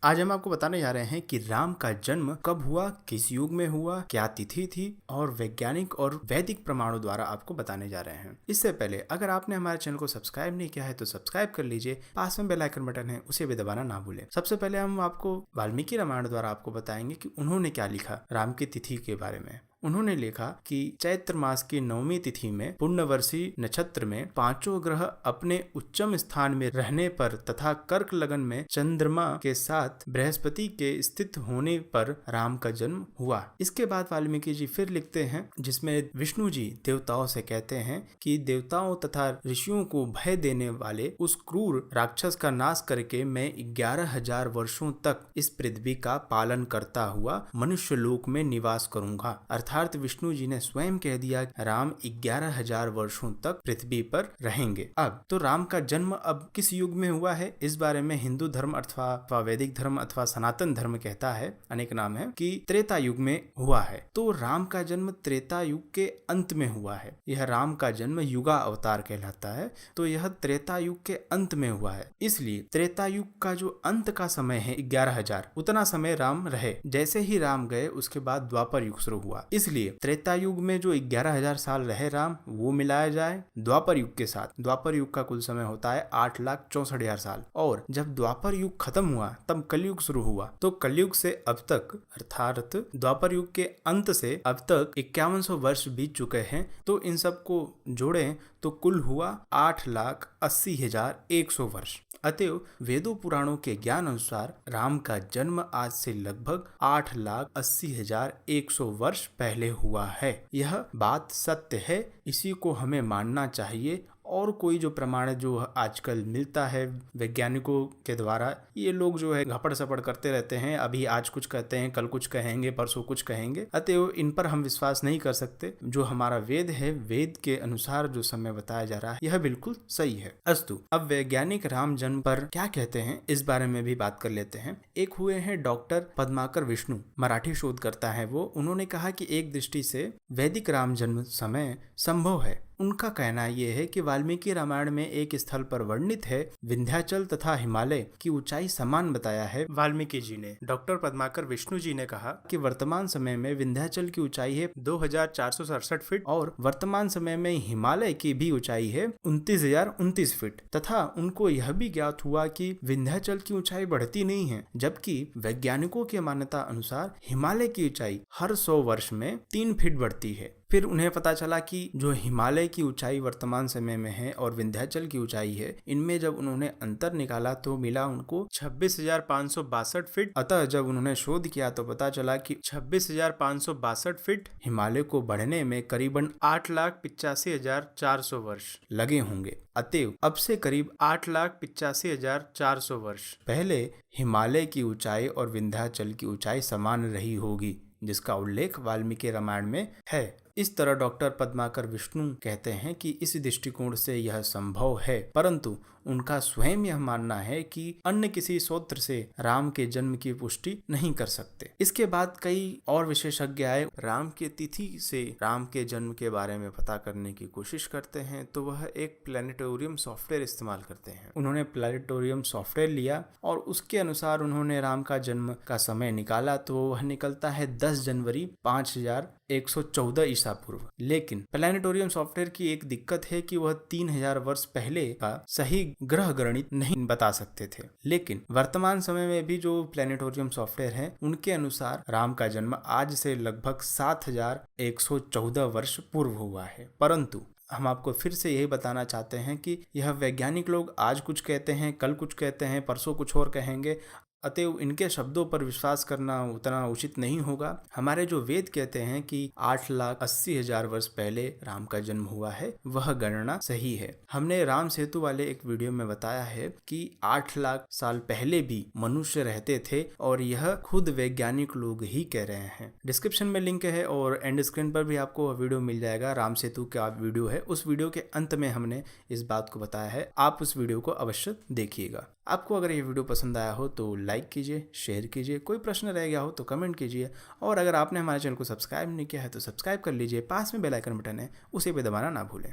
आज हम आपको बताने जा रहे हैं कि राम का जन्म कब हुआ, किस युग में हुआ, क्या तिथि थी और वैज्ञानिक और वैदिक प्रमाणों द्वारा आपको बताने जा रहे हैं। इससे पहले अगर आपने हमारे चैनल को सब्सक्राइब नहीं किया है तो सब्सक्राइब कर लीजिए, पास में बेल आइकन बटन है उसे भी दबाना ना भूलें। सबसे पहले हम आपको वाल्मीकि रामायण द्वारा आपको बताएंगे कि उन्होंने क्या लिखा राम की तिथि के बारे में। उन्होंने लिखा कि चैत्र मास की 9वीं तिथि में पुण्यवर्षी नक्षत्र में पांचों ग्रह अपने उच्चम स्थान में रहने पर तथा कर्क लगन में चंद्रमा के साथ बृहस्पति के स्थित होने पर राम का जन्म हुआ। इसके बाद वाल्मीकि जी फिर लिखते हैं, जिसमें विष्णु जी देवताओं से कहते हैं कि देवताओं तथा ऋषियों को भय देने वाले उस क्रूर राक्षस का नाश करके मैं 11,000 वर्षों तक इस पृथ्वी का पालन करता हुआ मनुष्य लोक में निवास करूंगा। अर्थात विष्णु जी ने स्वयं कह दिया राम 11,000 वर्षों तक पृथ्वी पर रहेंगे। अब तो राम का जन्म अब किस युग में हुआ है, इस बारे में हिंदू धर्म अथवा वैदिक धर्म अथवा सनातन धर्म कहता है, अनेक नाम है, कि त्रेता युग में हुआ है। तो राम का जन्म त्रेता युग के अंत में हुआ है। यह राम का जन्म युगा अवतार कहलाता है, तो यह त्रेता युग के अंत में हुआ है। इसलिए त्रेता युग का जो अंत का समय है 11,000, उतना समय राम रहे। जैसे ही राम गए उसके बाद द्वापर युग शुरू हुआ। इसलिए त्रेता युग में जो 11,000 साल रहे राम, वो मिलाया जाए द्वापर युग के साथ। द्वापर युग का कुल समय होता है 8,64,000 साल। और जब द्वापर युग खत्म हुआ तब कलयुग शुरू हुआ। तो कलयुग से अब तक अर्थात द्वापर युग के अंत से अब तक 5100 वर्ष बीत चुके हैं। तो इन सब को जोड़ें तो कुल हुआ 8,80,100 वर्ष। अतएव वेदों पुराणों के ज्ञान अनुसार राम का जन्म आज से लगभग 8,80,100 वर्ष पहले हुआ है। यह बात सत्य है, इसी को हमें मानना चाहिए। और कोई जो प्रमाण जो आजकल मिलता है वैज्ञानिकों के द्वारा, ये लोग जो है घपड़ सपड़ करते रहते हैं। अभी आज कुछ कहते हैं, कल कुछ कहेंगे, परसों कुछ कहेंगे। अतएव इन पर हम विश्वास नहीं कर सकते। जो हमारा वेद है, वेद के अनुसार जो समय बताया जा रहा है यह बिल्कुल सही है। अस्तु, अब वैज्ञानिक राम जन्म पर क्या कहते हैं इस बारे में भी बात कर लेते हैं। एक हुए हैं डॉक्टर पद्माकर विष्णु, मराठी शोधकर्ता है वो। उन्होंने कहा कि एक दृष्टि से वैदिक राम जन्म समय संभव है। उनका कहना यह है कि वाल्मीकि रामायण में एक स्थल पर वर्णित है विंध्याचल तथा हिमालय की ऊंचाई समान बताया है वाल्मीकि जी ने। डॉक्टर पद्माकर विष्णु जी ने कहा कि वर्तमान समय में विंध्याचल की ऊंचाई है 2,467 फीट और वर्तमान समय में हिमालय की भी ऊंचाई है 29,029 फीट। तथा उनको यह भी ज्ञात हुआ कि विंध्याचल की ऊंचाई बढ़ती नहीं है, जबकि वैज्ञानिकों की मान्यता अनुसार हिमालय की ऊंचाई हर 100 वर्ष में 3 फीट बढ़ती है। फिर उन्हें पता चला कि जो हिमालय की ऊंचाई वर्तमान समय में है और विंध्याचल की ऊंचाई है, इनमें जब उन्होंने अंतर निकाला तो मिला उनको 26,562 फीट। अतः जब उन्होंने शोध किया तो पता चला कि 26,562 फीट हिमालय को बढ़ने में करीबन 8,85,400 वर्ष लगे होंगे। अतएव अब से करीब 8,85,400 वर्ष पहले हिमालय की ऊंचाई और विंध्याचल की ऊंचाई समान रही होगी, जिसका उल्लेख वाल्मीकि रामायण में है। इस तरह डॉक्टर पद्माकर विष्णु कहते हैं कि इस दृष्टिकोण से यह संभव है, परंतु उनका स्वयं यह मानना है कि अन्य किसी स्रोत से राम के जन्म की पुष्टि नहीं कर सकते। इसके बाद कई और विशेषज्ञ आए, राम की तिथि से राम के जन्म के बारे में पता करने की कोशिश करते हैं। तो वह एक प्लैनेटोरियम सॉफ्टवेयर इस्तेमाल करते हैं। उन्होंने प्लैनेटोरियम सॉफ्टवेयर लिया और उसके अनुसार उन्होंने राम का जन्म का समय निकाला तो वह निकलता है 10 जनवरी 5,114 ईसा पूर्व। लेकिन प्लैनेटोरियम सॉफ्टवेयर की एक दिक्कत है कि वह 3,000 वर्ष पहले का सही ग्रह गणित नहीं बता सकते थे। लेकिन वर्तमान समय में भी जो प्लैनेटोरियम सॉफ्टवेयर है, उनके अनुसार राम का जन्म आज से लगभग 7,114 वर्ष पूर्व हुआ है। परंतु हम आपको फिर से यही बताना चाहते हैं कि यह वैज्ञानिक लोग आज कुछ कहते हैं, कल कुछ कहते हैं, परसों कुछ और कहेंगे। अतएव इनके शब्दों पर विश्वास करना उतना उचित नहीं होगा। हमारे जो वेद कहते हैं कि 8,80,000 वर्ष पहले राम का जन्म हुआ है, वह गणना सही है। हमने राम सेतु वाले एक वीडियो में बताया है कि 8 लाख साल पहले भी मनुष्य रहते थे और यह खुद वैज्ञानिक लोग ही कह रहे हैं। डिस्क्रिप्शन में लिंक है और एंड स्क्रीन पर भी आपको वीडियो मिल जाएगा। राम सेतु का वीडियो है, उस वीडियो के अंत में हमने इस बात को बताया है। आप उस वीडियो को अवश्य देखिएगा। आपको अगर ये वीडियो पसंद आया हो तो लाइक कीजिए, शेयर कीजिए। कोई प्रश्न रह गया हो तो कमेंट कीजिए। और अगर आपने हमारे चैनल को सब्सक्राइब नहीं किया है तो सब्सक्राइब कर लीजिए। पास में बेल आइकन बटन है, उसे भी दबाना ना भूलें।